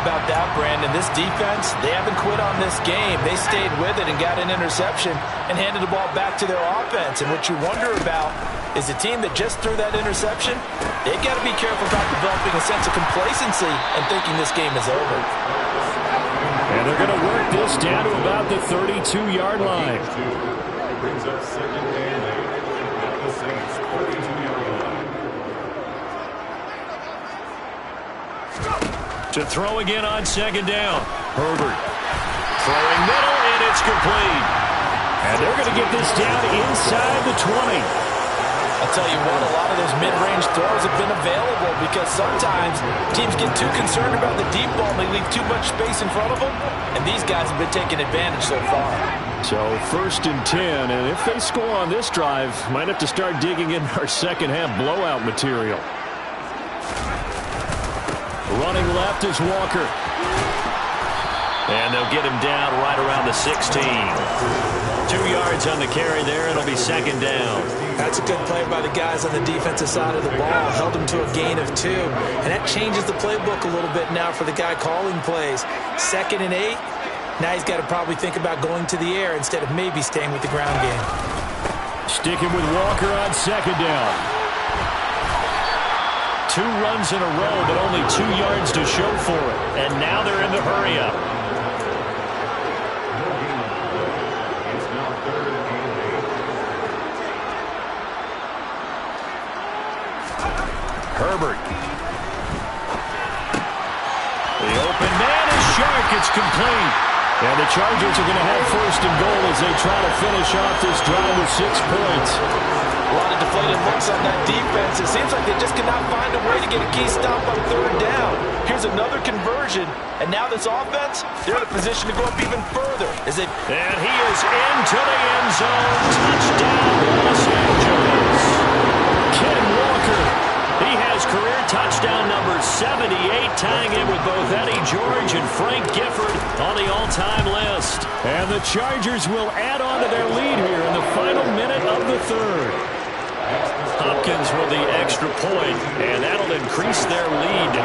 about that, Brandon. This defense, they haven't quit on this game. They stayed with it and got an interception and handed the ball back to their offense. And what you wonder about is a team that just threw that interception, they've got to be careful about developing a sense of complacency and thinking this game is over. And they're going to work this down to about the 32-yard line. Brings up second and 8 at the Saints' 32-yard line. To throw again on second down. Herbert throwing middle, and it's complete. And they're going to get this down inside the 20. I'll tell you what, a lot of those mid-range throws have been available because sometimes teams get too concerned about the deep ball and they leave too much space in front of them, and these guys have been taking advantage so far. So 1st and 10, and if they score on this drive, might have to start digging in our second half blowout material. Running left is Walker. And they'll get him down right around the 16. 2 yards on the carry there. It'll be second down. That's a good play by the guys on the defensive side of the ball. Held him to a gain of 2. And that changes the playbook a little bit now for the guy calling plays. 2nd and 8. Now he's got to probably think about going to the air instead of maybe staying with the ground game. Sticking with Walker on second down. 2 runs in a row, but only 2 yards to show for it. And now they're in the hurry-up. Herbert. The open man is Shark. It's complete. And the Chargers are going to have 1st and goal as they try to finish off this drive with 6 points. A lot of deflated looks on that defense. It seems like they just cannot find a way to get a key stop on 3rd down. Here's another conversion, and now this offense, they're in a position to go up even further. And he is into the end zone. Touchdown, Los Angeles. Ken Walker. He has career touchdown number 78, tying in with both Eddie George and Frank Gifford on the all-time list. And the Chargers will add on to their lead here in the final minute of the 3rd. Hopkins with the extra point, and that'll increase their lead to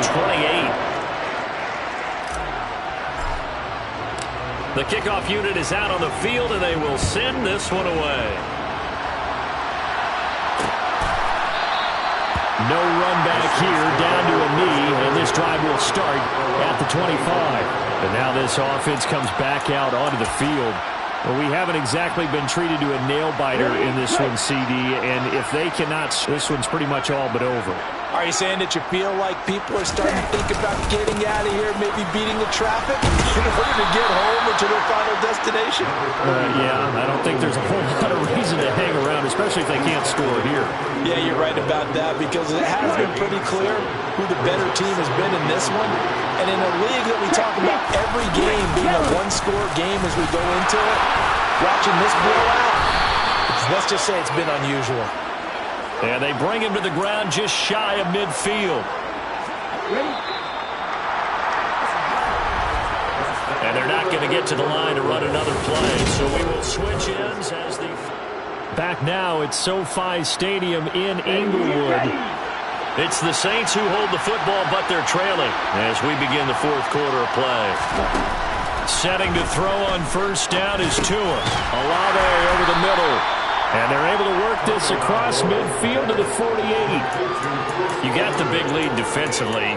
28. The kickoff unit is out on the field, and they will send this one away. No run back here, down to a knee, and this drive will start at the 25. And now this offense comes back out onto the field. Well, we haven't exactly been treated to a nail-biter in this one, CD, and if they cannot, this one's pretty much all but over. Are you saying that you feel like people are starting to think about getting out of here, maybe beating the traffic in order to get home or to their final destination? Yeah, I don't think there's a whole lot of reason to hang around, especially if they can't score here. Yeah, you're right about that because it has been pretty clear who the better team has been in this one. And in a league that we talk about every game being a one-score game as we go into it, watching this blowout, let's just say it's been unusual. And they bring him to the ground just shy of midfield. And they're not going to get to the line to run another play, so we will switch ends as the... Back now at SoFi Stadium in Inglewood. It's the Saints who hold the football, but they're trailing as we begin the 4th quarter of play. Setting to throw on 1st down is Tua. Olave over the middle. And they're able to work this across midfield to the 48. You got the big lead defensively.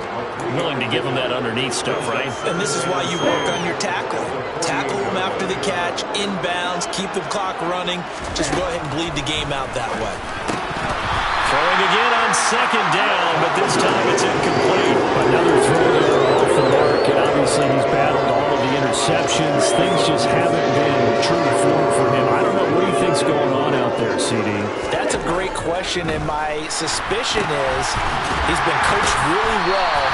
Willing to give them that underneath stuff, right? And this is why you work on your tackle. Tackle them after the catch, inbounds, keep the clock running. Just go ahead and bleed the game out that way. Throwing again on 2nd down, but this time it's incomplete. Another throw there off the mark, and obviously he's battled all of the interceptions. Things just haven't been true to form for him. I don't know, what do you think's going on out there, CD? That's a great question, and my suspicion is he's been coached really well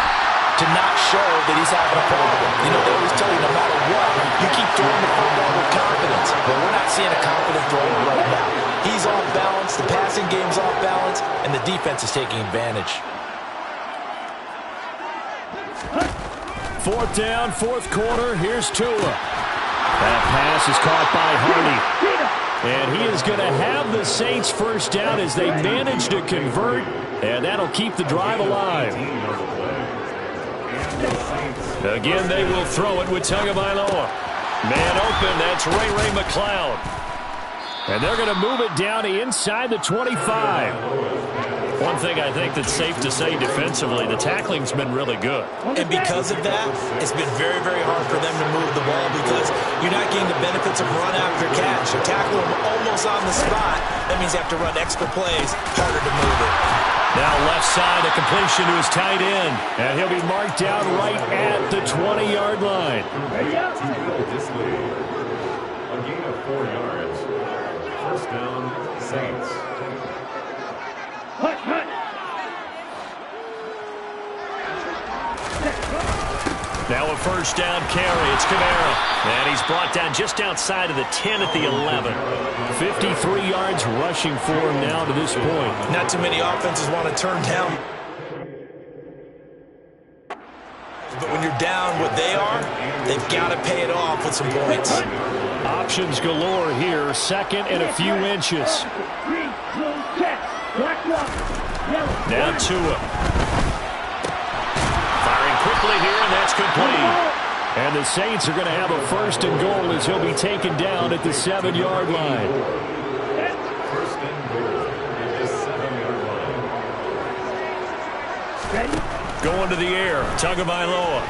to not show that he's having a problem. You know, they always tell you no matter what, you keep throwing the football with confidence. But we're not seeing a confident thrower right now. He's off balance, the passing game's off balance, and the defense is taking advantage. 4th down, 4th quarter, here's Tua. That pass is caught by Hardy. And he is going to have the Saints 1st down as they manage to convert, and that'll keep the drive alive. And the Saints Again, they will throw it with Tagovailoa. Man open, that's Ray McCloud. And they're going to move it down to inside the 25. One thing I think that's safe to say defensively, the tackling's been really good. And because of that, it's been very, very hard for them to move the ball because you're not getting the benefits of run after catch. You tackle them almost on the spot. That means you have to run extra plays, harder to move it. Now left side, a completion to his tight end. And he'll be marked down right at the 20-yard line. This lead. A gain of 4 yards. First down, Saints. Now a first down carry. It's Kamara. And he's brought down just outside of the 10 at the 11. 53 yards rushing for him now to this point. Not too many offenses want to turn down. But when you're down what they are, they've got to pay it off with some points. Options galore here. Second and a few inches. Now Tua. Firing quickly here, and that's complete. And the Saints are going to have a first and goal as he'll be taken down at the 7-yard line. First and goal at the 7-yard line. Going to the air, Tagovailoa.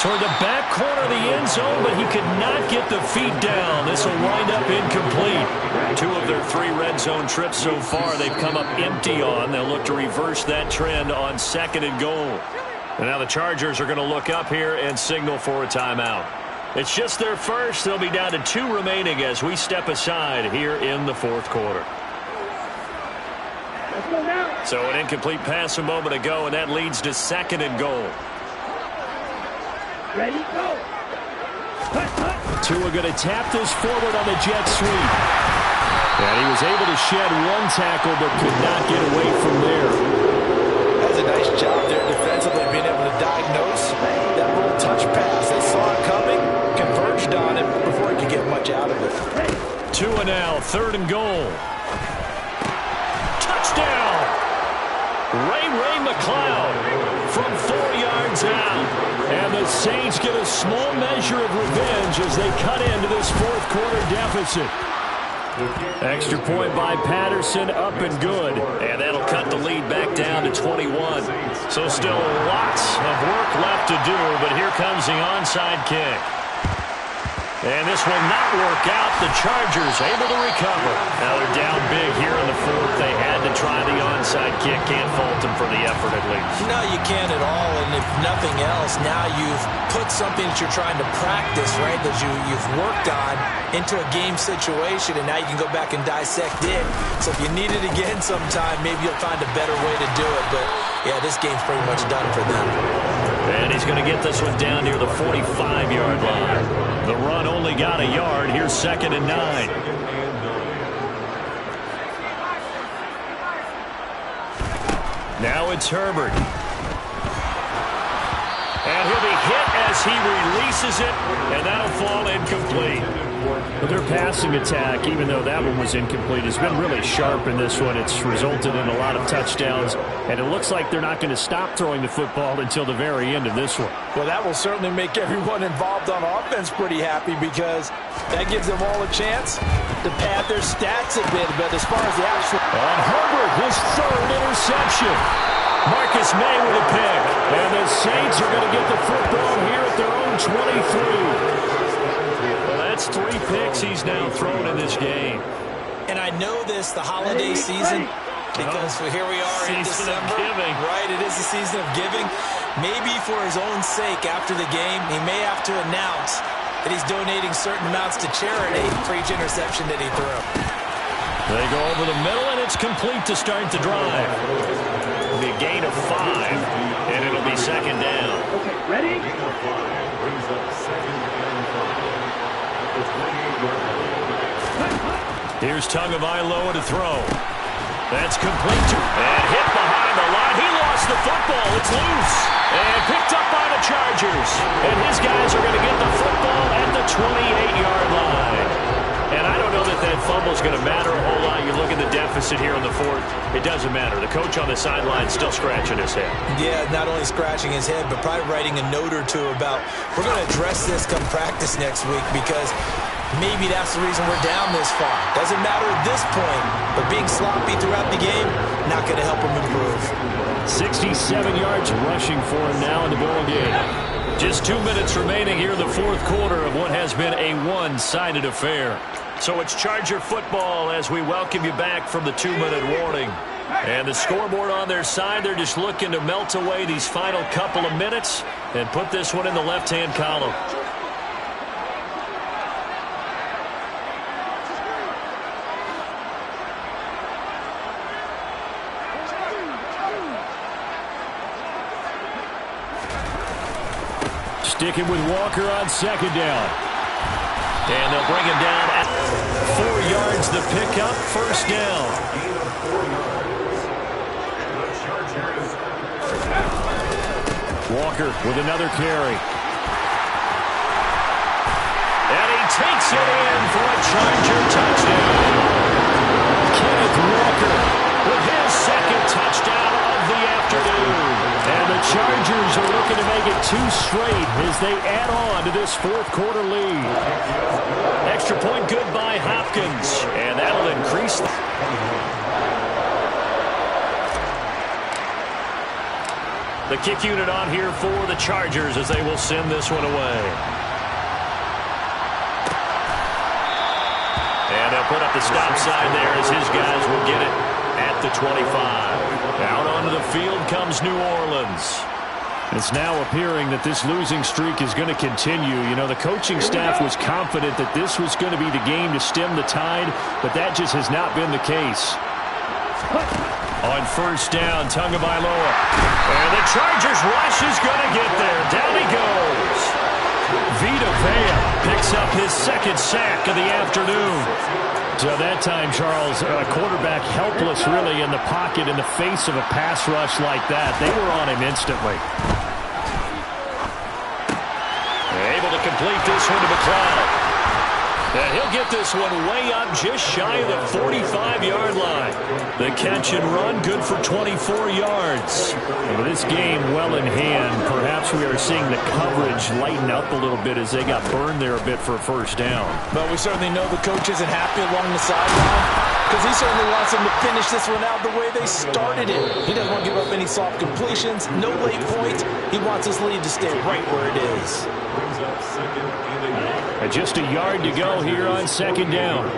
Toward the back corner of the end zone, but he could not get the feet down. This will wind up incomplete. 2 of their 3 red zone trips so far they've come up empty on. They'll look to reverse that trend on second and goal. And now the Chargers are going to look up here and signal for a timeout. It's just their first. They'll be down to 2 remaining as we step aside here in the 4th quarter. So an incomplete pass a moment ago, and that leads to second and goal. Ready, go. Tua going to tap this forward on the jet sweep. And he was able to shed 1 tackle, but could not get away from there. That's a nice job there defensively, being able to diagnose that little touch pass. They saw it coming, converged on it before he could get much out of it. Tua now, 3rd and goal. Touchdown! Ray McCloud from 4 yards out. And the Saints get a small measure of revenge as they cut into this 4th quarter deficit. Extra point by Patterson, up and good. And that'll cut the lead back down to 21. So still lots of work left to do, but here comes the onside kick. And this will not work out. The Chargers able to recover. Now they're down big here in the 4th. They had to try the onside kick. Can't fault them for the effort at least. No, you can't at all. And if nothing else, now you've put something that you're trying to practice, right, that you've worked on into a game situation, and now you can go back and dissect it. So if you need it again sometime, maybe you'll find a better way to do it. But, yeah, this game's pretty much done for them. And he's going to get this one down near the 45-yard line. The run only got a yard. Here's 2nd and 9. Now it's Herbert. And he'll be hit as he releases it, and that'll fall incomplete. But their passing attack, even though that one was incomplete, has been really sharp in this one. It's resulted in a lot of touchdowns, and it looks like they're not going to stop throwing the football until the very end of this one. Well, that will certainly make everyone involved on offense pretty happy because that gives them all a chance to pad their stats a bit. But as far as the actual... And Herbert, his 3rd interception. Marcus May with a pick. And the Saints are going to get the football here at their own 23. Well, that's 3 picks he's now thrown in this game. And I know this, the holiday season, because here we are in December. Right, it is the season of giving. Maybe for his own sake after the game, he may have to announce that he's donating certain amounts to charity for each interception that he threw. They go over the middle, and it's complete to start the drive. It'll be a gain of 5, and it'll be 2nd down. Okay, ready? Gain of 5 brings up 2nd and 5 at the 28-yard line. Here's Tagovailoa to throw. That's complete to, and hit behind the line. He lost the football. It's loose. And picked up by the Chargers. And his guys are going to get the football at the 28-yard line. And I don't know that that fumble is going to matter a whole lot. You look at the deficit here in the fourth. It doesn't matter. The coach on the sideline is still scratching his head. Yeah, not only scratching his head, but probably writing a note or two about, we're going to address this come practice next week, because maybe that's the reason we're down this far. Doesn't matter at this point, but being sloppy throughout the game, not going to help him improve. 67 yards rushing for him now in the ball game. Just 2 minutes remaining here in the fourth quarter of what has been a one-sided affair. So it's Charger football as we welcome you back from the 2-minute warning. And the scoreboard on their side, they're just looking to melt away these final couple of minutes and put this one in the left-hand column. Sticking with Walker on second down. And they'll bring him down at 4 yards the pickup, first down. Walker with another carry. And he takes it in for a Charger touchdown. Kenneth Walker with his second touchdown of the afternoon. And the Chargers are looking to make it 2 straight as they add on to this fourth quarter lead. Extra point good by Hopkins, and that'll increase. The kick unit on here for the Chargers as they will send this one away. And they'll put up the stop sign there as his guys will get it at the 25. Out onto the field comes New Orleans. It's now appearing that this losing streak is going to continue. You know, the coaching staff was confident that this was going to be the game to stem the tide, but that just has not been the case. On first down, Tagovailoa. And the Chargers rush is going to get there. Down he goes. Vita Vea picks up his second sack of the afternoon. So that time, Charles, a quarterback helpless really in the pocket in the face of a pass rush like that. They were on him instantly. Able to complete this one to McLeod. And he'll get this one way up just shy of the 45-yard line. The catch and run good for 24 yards. And with this game well in hand, perhaps we are seeing the coverage lighten up a little bit as they got burned there a bit for a first down. But we certainly know the coach isn't happy along the sideline, because he certainly wants them to finish this one out the way they started it. He doesn't want to give up any soft completions, no late points. He wants his lead to stay right where it is. And just a yard to go here on second down.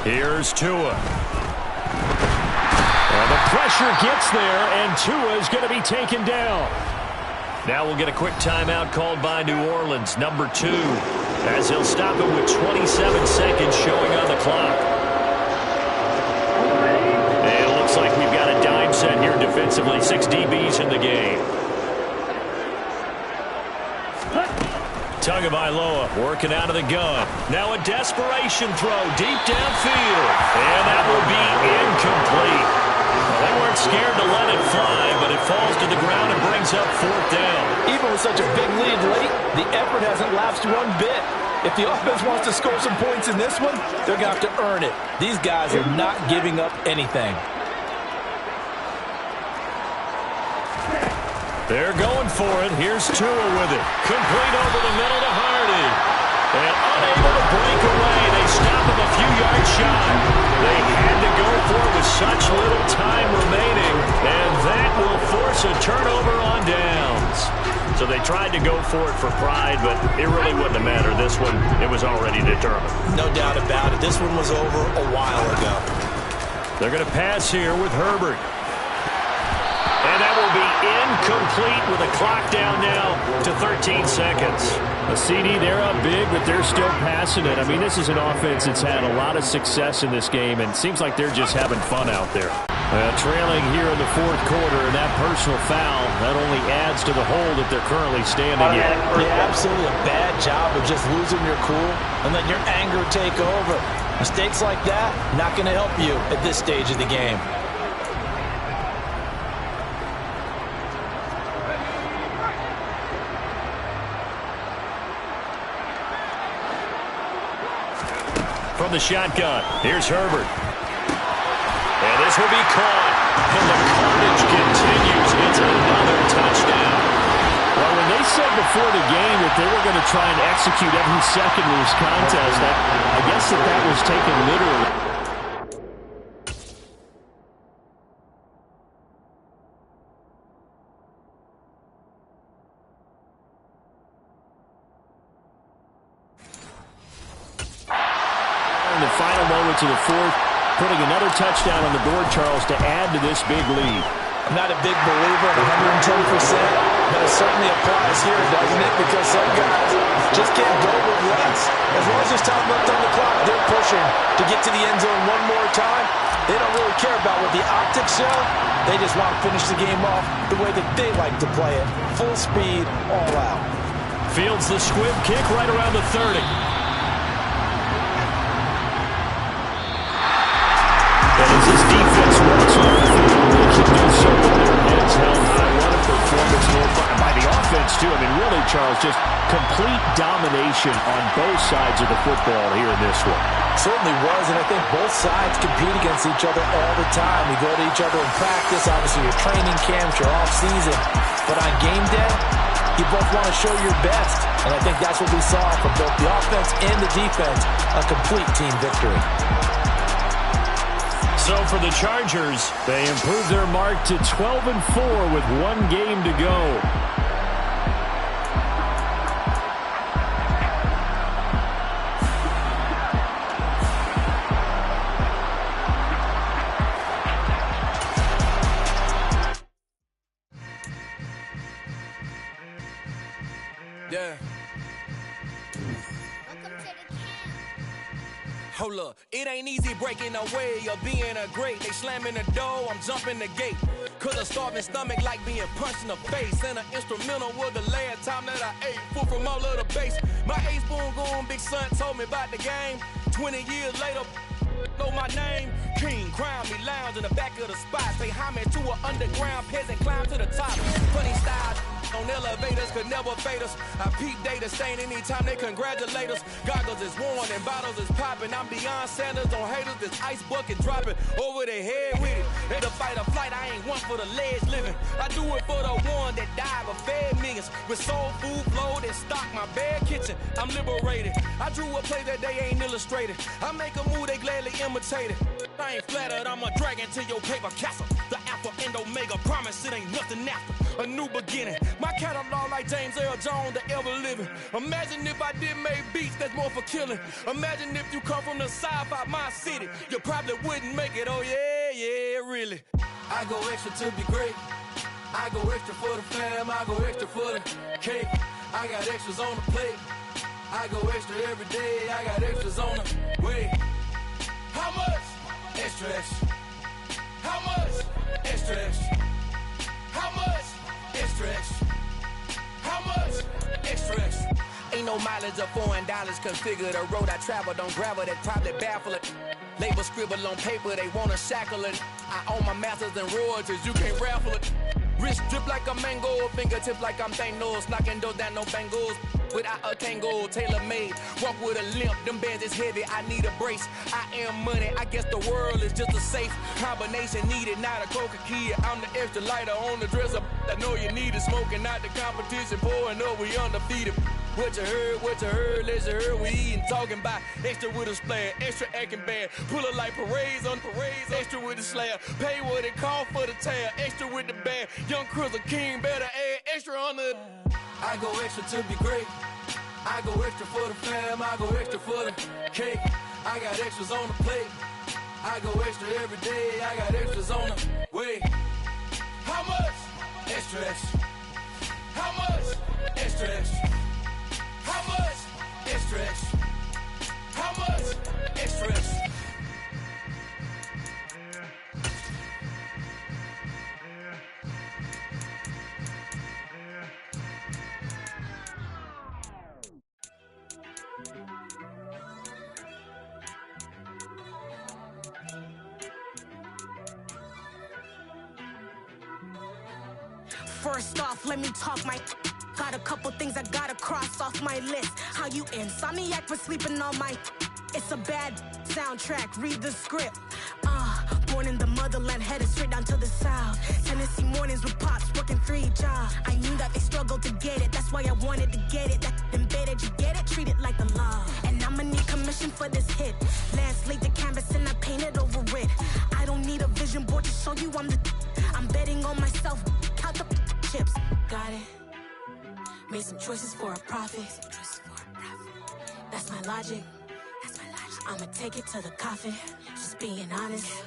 Here's Tua. And the pressure gets there, and Tua is going to be taken down. Now we'll get a quick timeout called by New Orleans, number 2, as he'll stop it with 27 seconds showing on the clock. And it looks like we've got a dime set here defensively, 6 DBs in the game. Tagovailoa working out of the gun. Now a desperation throw deep downfield. And that will be incomplete. Well, they weren't scared to let it fly, but it falls to the ground and brings up fourth down. Even with such a big lead late, the effort hasn't lapsed one bit. If the offense wants to score some points in this one, they're going to have to earn it. These guys are not giving up anything. They're going for it. Here's Tua with it. Complete over the middle to Hardy. And unable to break away. They stop him a few yards shy. They had to go for it with such little time remaining. And that will force a turnover on downs. So they tried to go for it for pride, but it really wouldn't have mattered. This one, it was already determined. No doubt about it. This one was over a while ago. They're going to pass here with Herbert. And that will be incomplete with the clock down now to 13 seconds. A CD, they're up big, but they're still passing it. I mean, this is an offense that's had a lot of success in this game, and it seems like they're just having fun out there. Trailing here in the fourth quarter, and that personal foul, that only adds to the hole that they're currently standing in. Yeah, absolutely a bad job of just losing your cool and letting your anger take over. Mistakes like that, not going to help you at this stage of the game. the shotgun. Here's Herbert. And this will be caught. And the carnage continues. It's another touchdown. Well, when they said before the game that they were going to try and execute every second of this contest, I guess that was taken literally. In the final moments of the fourth, putting another touchdown on the board, Charles, to add to this big lead. I'm not a big believer in 110%, but it certainly applies here, doesn't it? Because some guys just can't go with less. As long as there's time left on the clock, they're pushing to get to the end zone one more time. They don't really care about what the optics show. They just want to finish the game off the way that they like to play it. Full speed, all out. Fields the squib kick right around the 30. And as this defense walks off the field, they can do so with their heads held high. What a performance by the offense, too. I mean, really, Charles, just complete domination on both sides of the football here in this one. Certainly was, and I think both sides compete against each other all the time. You go to each other in practice, obviously your training camps, your off-season. But on game day, you both want to show your best. And I think that's what we saw from both the offense and the defense, a complete team victory. So for the Chargers, they improved their mark to 12-4 with one game to go. Yeah. Hold up, it ain't easy breaking away or being a great. They slamming the door, I'm jumping the gate. Cause a starving stomach like being punched in the face. And an instrumental was the last time that I ate food from all of the base. My A-spoon going big son told me about the game. 20 years later, know my name. King, crown me, lounge in the back of the spot. Say homage to an underground peasant, climb to the top. Funny style on elevators could never fade us. I peep data stain anytime they congratulate us. Goggles is worn and bottles is popping. I'm Deion Sanders on haters, this ice bucket dropping over their head with it. They the fight or flight, I ain't one for the ledge living. I do it for the one that died but fed millions. With soul food flow that stock my bad kitchen. I'm liberated. I drew a play that they ain't illustrated. I make a move they gladly imitate it. I ain't flattered, I'm a dragon to your paper castle. The alpha and omega, promise it ain't nothing after. A new beginning. My catalog like James Earl Jones, the ever living. Imagine if I did make beats that's more for killing. Imagine if you come from the south out my city. You probably wouldn't make it, oh yeah, really. I go extra to be great. I go extra for the fam, I go extra for the cake. I got extras on the plate. I go extra every day, I got extras on the way. How much? Extra, extra. How much? Extra, extra. How much? Extra, extra. How much? Extra, extra. Ain't no mileage of $4 configure the road I travel. Don't gravel that probably baffle it. Label scribble on paper, they wanna shackle it. I own my masters and royalties, you can't raffle it. Wrist drip like a mango, fingertip like I'm Thanos. Knocking doors down, no bangles. Without a tango, tailor-made. Walk with a limp, them bands is heavy, I need a brace. I am money, I guess the world is just a safe combination needed, not a coca key. I'm the extra lighter on the dresser. I know you need it, smoking out the competition, pouring up, we undefeated. What you heard, let's you heard, we eating, talking about extra with a splash, extra acting bad. Pull it like parades on parades, extra with the slab. Pay what it cost for the tab, extra with the bag. Young Chris a king, better add extra on the. I go extra to be great. I go extra for the fam, I go extra for the cake. I got extras on the plate. I go extra every day, I got extras on the way. How much? Extra, extra. How much? Extra, extra. How much? Extra, extra. How much? Extra, extra. First off, let me talk my. Got a couple things I gotta cross off my list. How you insomniac for sleeping on my. It's a bad soundtrack, read the script. Born in the motherland, headed straight down to the south. Tennessee mornings with pops, working 3 jobs. I knew that they struggled to get it, that's why I wanted to get it. That embedded, you get it, treat it like the law. And I'ma need commission for this hit. Lance laid the canvas and I painted over it. I don't need a vision board to show you I'm betting on myself, count the chips. Got it. Made some choices for a profit. That's my logic. I'ma take it to the coffin, just being honest.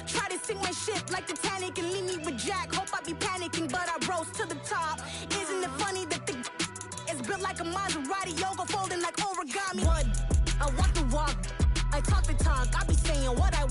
Try to sink my ship like Titanic and leave me with Jack. Hope I be panicking, but I rose to the top. Isn't it funny that the is built like a Maserati, yoga folding like origami? What? I walk the walk, I talk the talk. I be saying what I